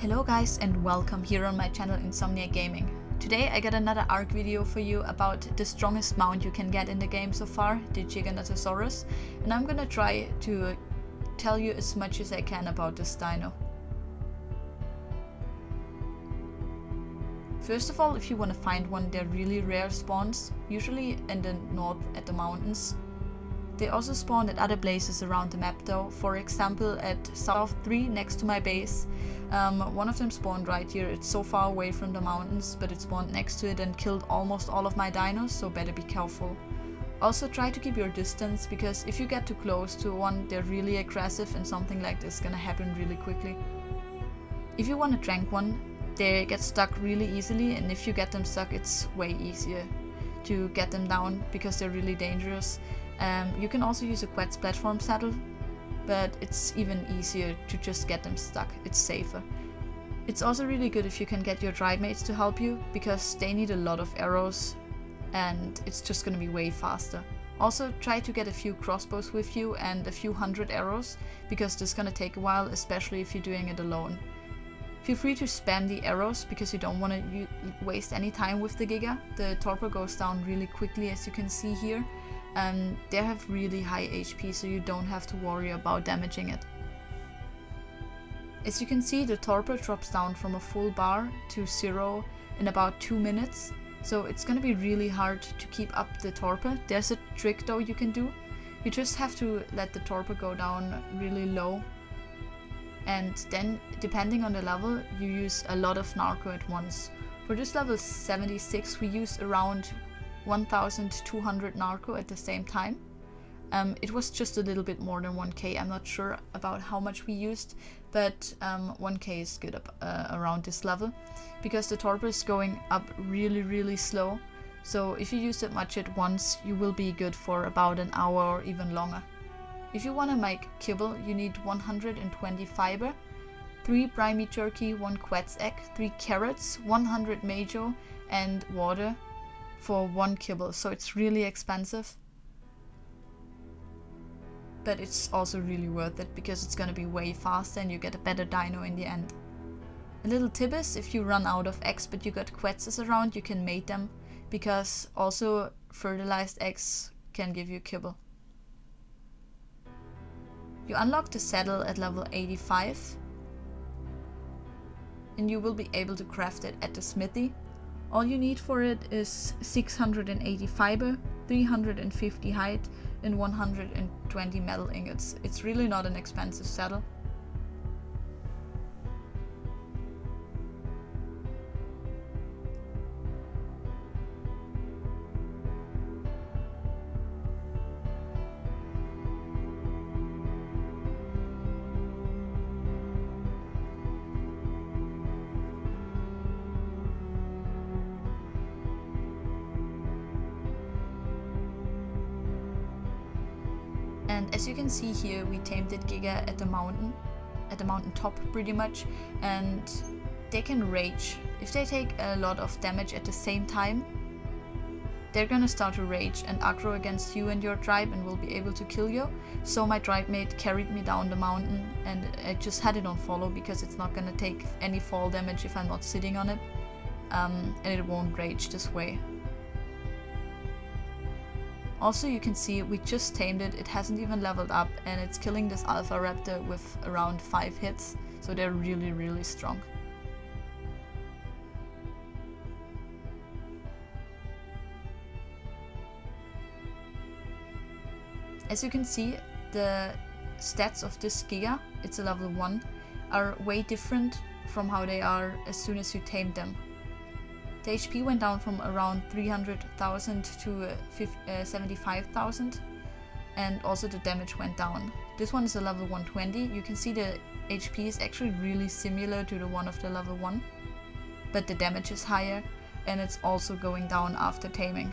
Hello guys and welcome here on my channel Insomniac Gaming. Today I got another ARK video for you about the strongest mount you can get in the game so far, the Giganotosaurus, and I'm gonna try to tell you as much as I can about this dino. First of all, if you want to find one, they're really rare spawns, usually in the north at the mountains. They also spawn at other places around the map though, for example at South 3 next to my base. One of them spawned right here. It's so far away from the mountains, but it spawned next to it and killed almost all of my dinos, so better be careful. Also try to keep your distance, because if you get too close to one, they're really aggressive and something like this is gonna happen really quickly. If you want to trank one, they get stuck really easily, and if you get them stuck it's way easier to get them down because they're really dangerous. You can also use a Quetz platform saddle, but it's even easier to just get them stuck, it's safer. It's also really good if you can get your tribe mates to help you, because they need a lot of arrows and it's just gonna be way faster. Also try to get a few crossbows with you and a few hundred arrows, because this is gonna take a while, especially if you're doing it alone. Feel free to spam the arrows because you don't want to waste any time with the Giga. The torpor goes down really quickly, as you can see here. They have really high HP, so you don't have to worry about damaging it. As you can see, the torpor drops down from a full bar to 0 in about 2 minutes, so it's gonna be really hard to keep up the torpor. There's a trick though you can do. You just have to let the torpor go down really low, and then depending on the level you use a lot of narco at once. For this level 76 we use around 1200 narco at the same time. It was just a little bit more than 1k. I'm not sure about how much we used, but 1k is good around this level, because the torpor is going up really slow, so if you use it much at once you will be good for about an hour or even longer. If you want to make kibble, you need 120 fiber, 3 briny jerky, 1 quetz egg, 3 carrots, 100 majo and water for 1 kibble, so it's really expensive. But it's also really worth it because it's gonna be way faster and you get a better dino in the end. A little tip is, if you run out of eggs but you got quetzes around, you can mate them, because also fertilized eggs can give you kibble. You unlock the saddle at level 85 and you will be able to craft it at the smithy. All you need for it is 680 fiber, 350 hide and 120 metal ingots. It's really not an expensive saddle. And as you can see here, we tamed it Giga at the mountain top pretty much, and they can rage. If they take a lot of damage at the same time, they're gonna start to rage and aggro against you and your tribe and will be able to kill you. So my tribe mate carried me down the mountain, and I just had it on follow because it's not gonna take any fall damage if I'm not sitting on it, and it won't rage this way. Also you can see we just tamed it, it hasn't even leveled up, and it's killing this alpha raptor with around 5 hits, so they're really strong. As you can see, the stats of this Giga, it's a level 1, are way different from how they are as soon as you tamed them. The HP went down from around 300,000 to 75,000, and also the damage went down. This one is a level 120. You can see the HP is actually really similar to the one of the level 1, but the damage is higher and it's also going down after taming.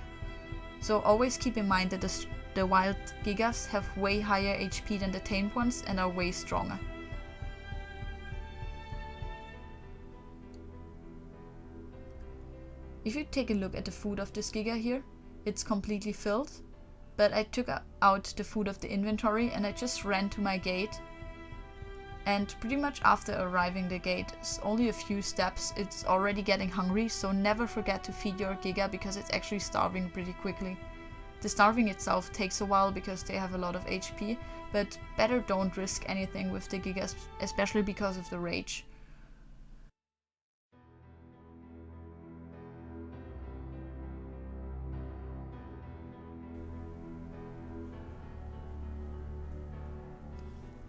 So always keep in mind that the wild Gigas have way higher HP than the tamed ones and are way stronger. If you take a look at the food of this Giga here, it's completely filled, but I took out the food of the inventory and I just ran to my gate And pretty much after arriving the gate, it's only a few steps, it's already getting hungry, so never forget to feed your Giga because it's actually starving pretty quickly. The starving itself takes a while because they have a lot of HP, but better don't risk anything with the Gigas, especially because of the rage.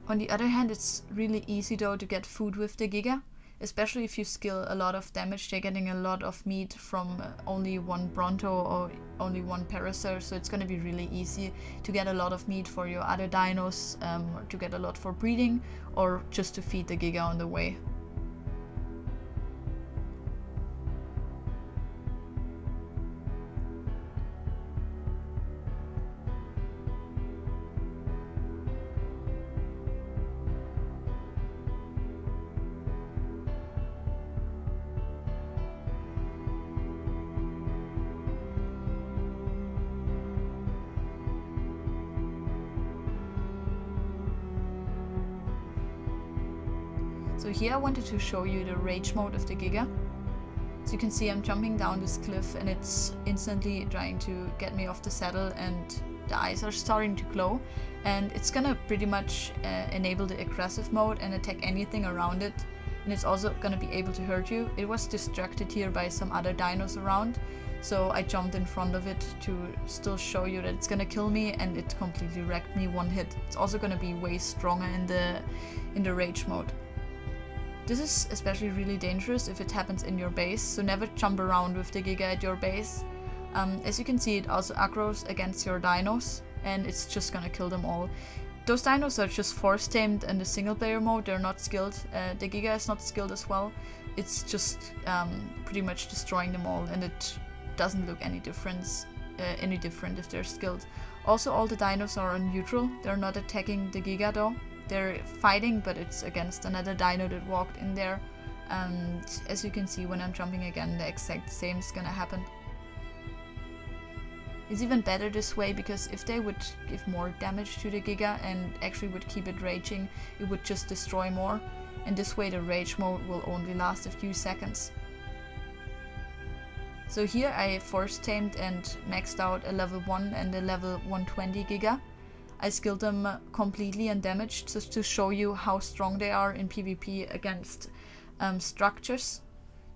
On the other hand, it's really easy though to get food with the Giga, especially if you skill a lot of damage. They're getting a lot of meat from only one Bronto or only one Parasaur, so it's gonna be really easy to get a lot of meat for your other dinos, or to get a lot for breeding, or just to feed the Giga on the way. So here I wanted to show you the rage mode of the Giga. So you can see I'm jumping down this cliff and it's instantly trying to get me off the saddle, and the eyes are starting to glow, and it's gonna pretty much enable the aggressive mode and attack anything around it, and it's also gonna be able to hurt you. It was distracted here by some other dinos around, so I jumped in front of it to still show you that it's gonna kill me, and it completely wrecked me one hit. It's also gonna be way stronger in the rage mode. This is especially really dangerous if it happens in your base, so never jump around with the Giga at your base. As you can see, it also aggroes against your dinos, and it's just gonna kill them all. Those dinos are just force tamed in the single player mode, they're not skilled. The Giga is not skilled as well. It's just pretty much destroying them all, and it doesn't look any different if they're skilled. Also, all the dinos are on neutral, they're not attacking the Giga though. They're fighting, but it's against another dino that walked in there. And as you can see, when I'm jumping again, the exact same is gonna happen. It's even better this way, because if they would give more damage to the Giga and actually would keep it raging, it would just destroy more. And this way the rage mode will only last a few seconds. So here I force tamed and maxed out a level 1 and a level 120 Giga. I skilled them completely and damaged, just to show you how strong they are in PvP against structures.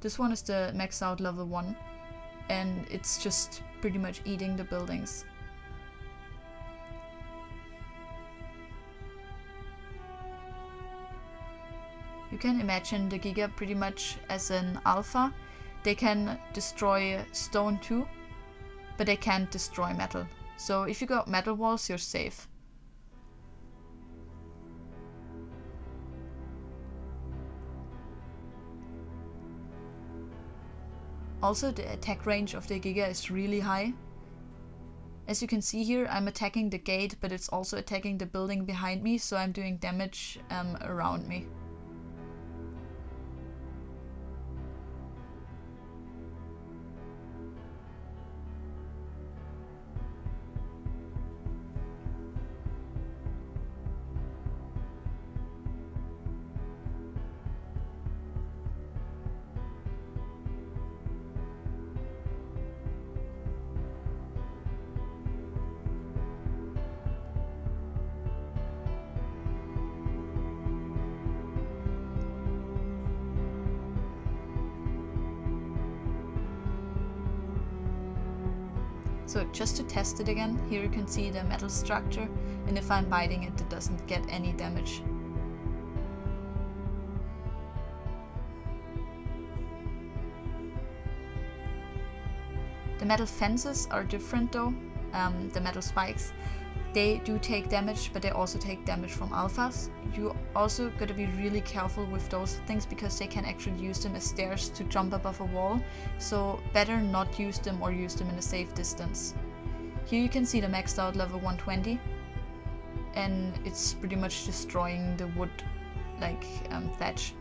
This one is the maxed out level 1, and it's just pretty much eating the buildings. You can imagine the Giga pretty much as an alpha. They can destroy stone too, but they can't destroy metal. So if you got metal walls, you're safe. Also, the attack range of the Giga is really high. As you can see here, I'm attacking the gate, but it's also attacking the building behind me, so I'm doing damage around me. So just to test it again, here you can see the metal structure, and if I'm biting it, it doesn't get any damage. The metal fences are different though, the metal spikes. They do take damage, but they also take damage from alphas. You also gotta be really careful with those things, because they can actually use them as stairs to jump above a wall, so better not use them, or use them in a safe distance. Here you can see the maxed out level 120, and it's pretty much destroying the wood like thatch.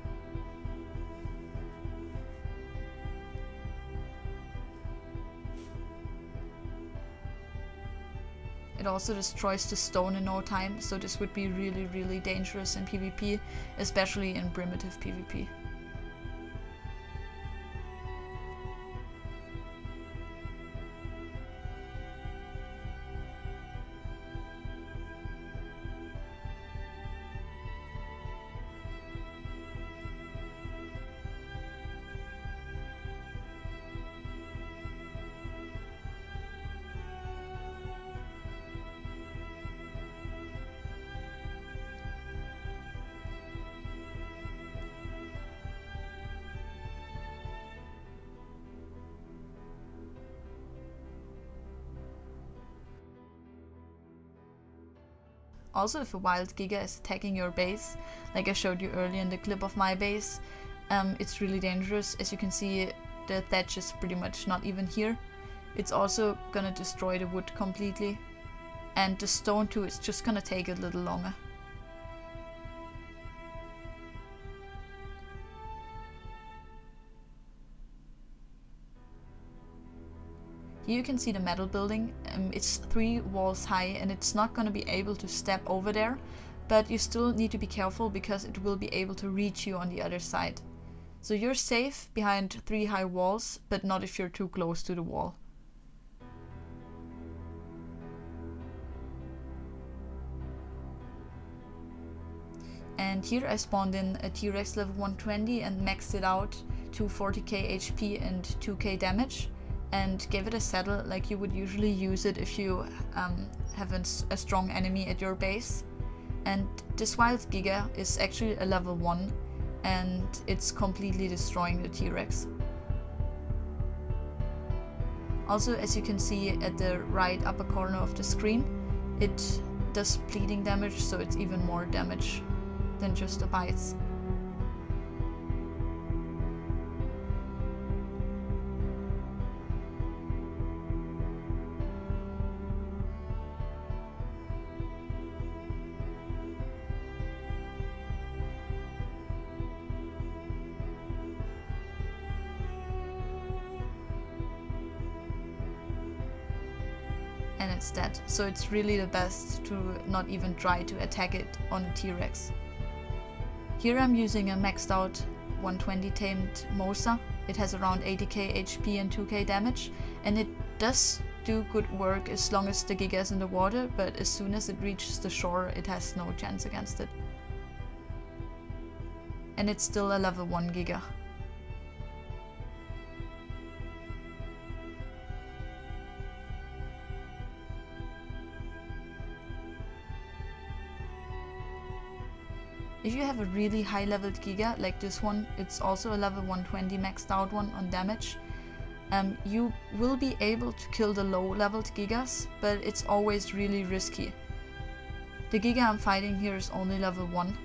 it also destroys the stone in no time, so this would be really dangerous in PvP, especially in primitive PvP. Also, if a wild Giga is attacking your base, like I showed you earlier in the clip of my base, it's really dangerous. As you can see, the thatch is pretty much not even here. It's also gonna destroy the wood completely. And the stone too, it's just gonna take a little longer. Here you can see the metal building. It's 3 walls high and it's not going to be able to step over there, but you still need to be careful because it will be able to reach you on the other side. So you're safe behind 3 high walls, but not if you're too close to the wall. And here I spawned in a T-Rex level 120 and maxed it out to 40k HP and 2k damage. And gave it a saddle like you would usually use it if you have a strong enemy at your base. And this wild Giga is actually a level 1 and it's completely destroying the T-Rex. Also, as you can see at the right upper corner of the screen, it does bleeding damage, so it's even more damage than just the bites. And it's dead, so it's really the best to not even try to attack it on a T-Rex. Here I'm using a maxed out 120 tamed Mosa. It has around 80k HP and 2k damage, and it does do good work as long as the Giga is in the water, but as soon as it reaches the shore it has no chance against it. And it's still a level 1 Giga. If you have a really high leveled Giga like this one, it's also a level 120 maxed out one on damage, you will be able to kill the low leveled Gigas, but it's always really risky. The Giga I'm fighting here is only level 1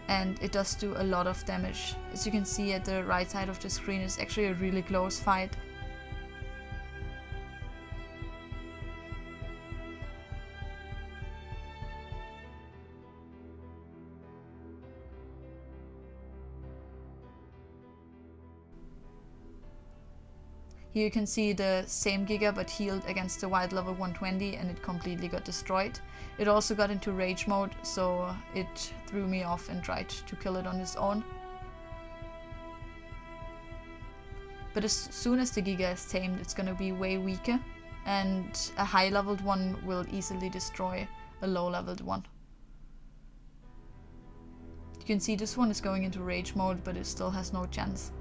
and it does do a lot of damage. As you can see at the right side of the screen, it's actually a really close fight. Here you can see the same Giga but healed against the wild level 120 and it completely got destroyed. It also got into rage mode, so it threw me off and tried to kill it on its own. But as soon as the Giga is tamed, it's gonna be way weaker, and a high leveled one will easily destroy a low leveled one. You can see this one is going into rage mode, but it still has no chance.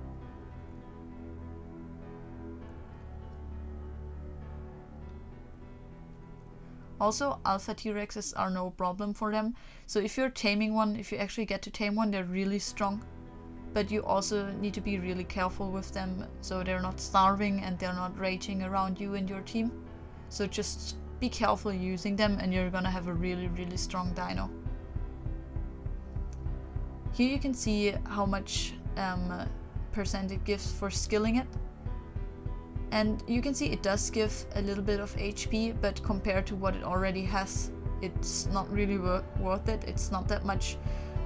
Also, alpha T-Rexes are no problem for them, so if you're taming one, if you actually get to tame one, they're really strong. But you also need to be really careful with them, so they're not starving and they're not raging around you and your team. So just be careful using them and you're gonna have a really strong dino. Here you can see how much percent it gives for skilling it. And you can see it does give a little bit of HP, but compared to what it already has, it's not really worth it. It's not that much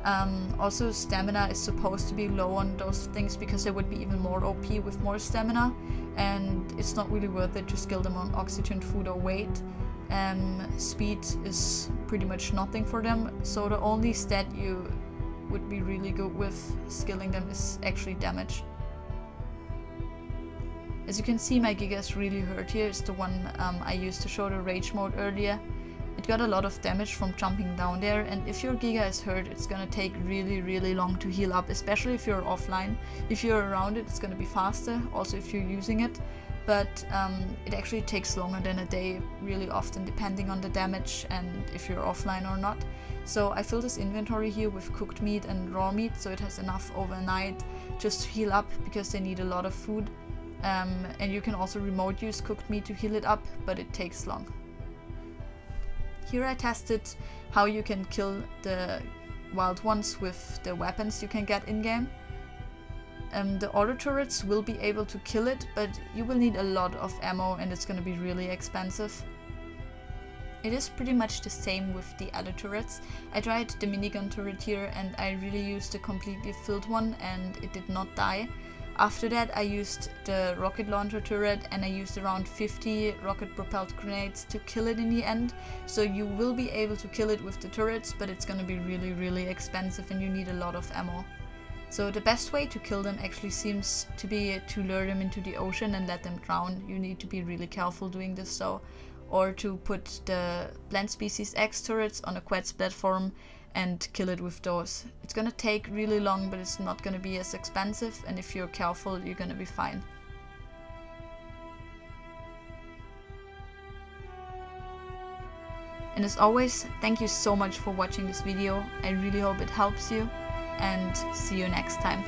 Also, stamina is supposed to be low on those things because they would be even more OP with more stamina, and it's not really worth it to skill them on oxygen, food, or weight. Speed is pretty much nothing for them, so the only stat you would be really good with skilling them is actually damage. As you can see, my Giga is really hurt here. It's the one I used to show the rage mode earlier. It got a lot of damage from jumping down there, and if your Giga is hurt, it's gonna take really long to heal up, especially if you're offline. If you're around it, it's gonna be faster, also if you're using it, but it actually takes longer than a day, really often, depending on the damage and if you're offline or not. So I fill this inventory here with cooked meat and raw meat, so it has enough overnight just to heal up, because they need a lot of food. And you can also remote use cooked meat to heal it up, but it takes long. Here I tested how you can kill the wild ones with the weapons you can get in-game. The auto turrets will be able to kill it, but you will need a lot of ammo and it's gonna be really expensive. It is pretty much the same with the other turrets. I tried the minigun turret here and I really used a completely filled one and it did not die. After that I used the rocket launcher turret and I used around 50 rocket propelled grenades to kill it in the end. So you will be able to kill it with the turrets, but it's gonna be really expensive and you need a lot of ammo. So the best way to kill them actually seems to be to lure them into the ocean and let them drown. You need to be really careful doing this though. Or to put the Plant Species X turrets on a Quetz platform and kill it with those. It's gonna take really long, but it's not gonna be as expensive, and if you're careful, you're gonna be fine. And as always, thank you so much for watching this video. I really hope it helps you, and see you next time.